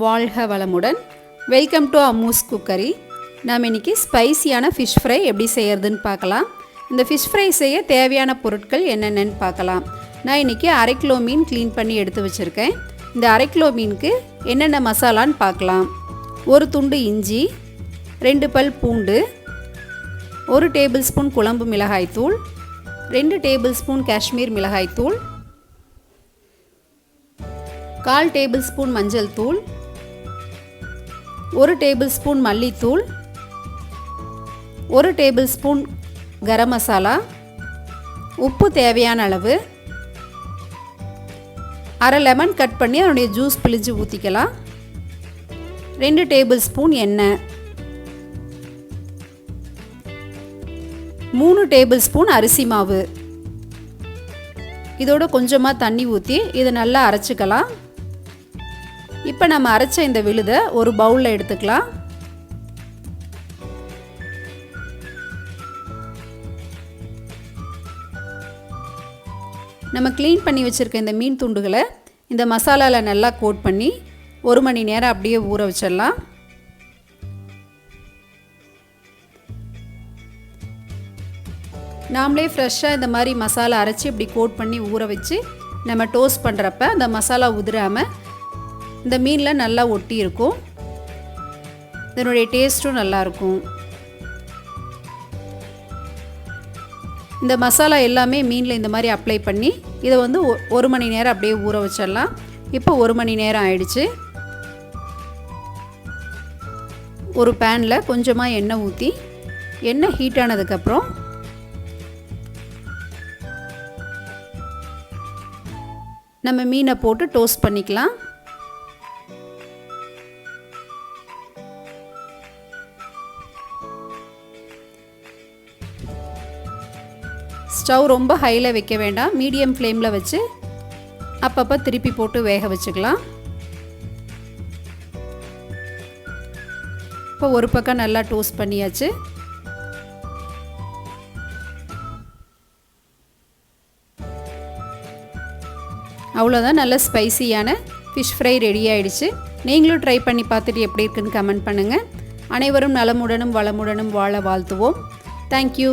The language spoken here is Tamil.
வாழ்க வளமுடன். Welcome to Ammu's cookery. நாம் இன்றைக்கி ஸ்பைசியான ஃபிஷ் ஃப்ரை எப்படி செய்கிறதுன்னு பார்க்கலாம். இந்த ஃபிஷ் ஃப்ரை செய்ய தேவையான பொருட்கள் என்னென்னு பார்க்கலாம். நான் இன்றைக்கி 1/2 கிலோ மீன் க்ளீன் பண்ணி எடுத்து வச்சுருக்கேன். இந்த 1/2 கிலோ மீனுக்கு என்னென்ன மசாலான்னு பார்க்கலாம். 1 துண்டு இஞ்சி, 2 பல் பூண்டு, 1 டேபிள் ஸ்பூன் குழம்பு மிளகாய்த்தூள், 2 டேபிள் ஸ்பூன் காஷ்மீர் மிளகாய்த்தூள், 1/4 டேபிள் ஸ்பூன் மஞ்சள் தூள், 1 டேபிள் ஸ்பூன் மல்லித்தூள், 1 டேபிள் ஸ்பூன் கரம் மசாலா, உப்பு தேவையான அளவு, அரை லெமன் கட் பண்ணி அதனுடைய ஜூஸ் பிழிஞ்சு ஊற்றிக்கலாம், 2 டேபிள் ஸ்பூன் எண்ணெய், 3 டேபிள் ஸ்பூன் அரிசி மாவு. இதோட கொஞ்சமாக தண்ணி ஊற்றி இதை நல்லா அரைச்சிக்கலாம். இப்போ நம்ம அரைச்ச இந்த விழுதை ஒரு பவுலில் எடுத்துக்கலாம். நம்ம க்ளீன் பண்ணி வச்சுருக்க இந்த மீன் துண்டுகளை இந்த மசாலாவில் நல்லா கோட் பண்ணி 1 மணி நேரம் அப்படியே ஊற வச்சிடலாம். நாமளே ஃப்ரெஷ்ஷாக இந்த மாதிரி மசாலா அரைச்சி இப்படி கோட் பண்ணி ஊற வச்சு நம்ம டோஸ்ட் பண்ணுறப்ப அந்த மசாலா உதிராமல் இந்த மீனில் நல்லா ஒட்டி இருக்கும். இதனுடைய டேஸ்ட்டும் நல்லாயிருக்கும். இந்த மசாலா எல்லாமே மீனில் இந்த மாதிரி அப்ளை பண்ணி இதை வந்து 1 மணி நேரம் அப்படியே ஊற வச்சிடலாம். இப்போ 1 மணி நேரம் ஆயிடுச்சு. ஒரு பேனில் கொஞ்சமாக எண்ணெய் ஊற்றி எண்ணெய் ஹீட் ஆனதுக்கப்புறம் நம்ம மீனை போட்டு டோஸ்ட் பண்ணிக்கலாம். ஸ்டவ் ரொம்ப ஹையில் வைக்க வேண்டாம், மீடியம் ஃப்ளேமில் வச்சு அப்பப்போ திருப்பி போட்டு வேக வச்சுக்கலாம். இப்போ ஒரு பக்கம் நல்லா டோஸ்ட் பண்ணியாச்சு. அவ்வளோதான், நல்ல ஸ்பைசியான ஃபிஷ் ஃப்ரை ரெடி ஆகிடுச்சு. நீங்களும் ட்ரை பண்ணி பார்த்துட்டு எப்படி இருக்குன்னு கமெண்ட் பண்ணுங்கள். அனைவரும் நலமுடனும் வளமுடனும் வாழ வாழ்த்துவோம். தேங்க்யூ.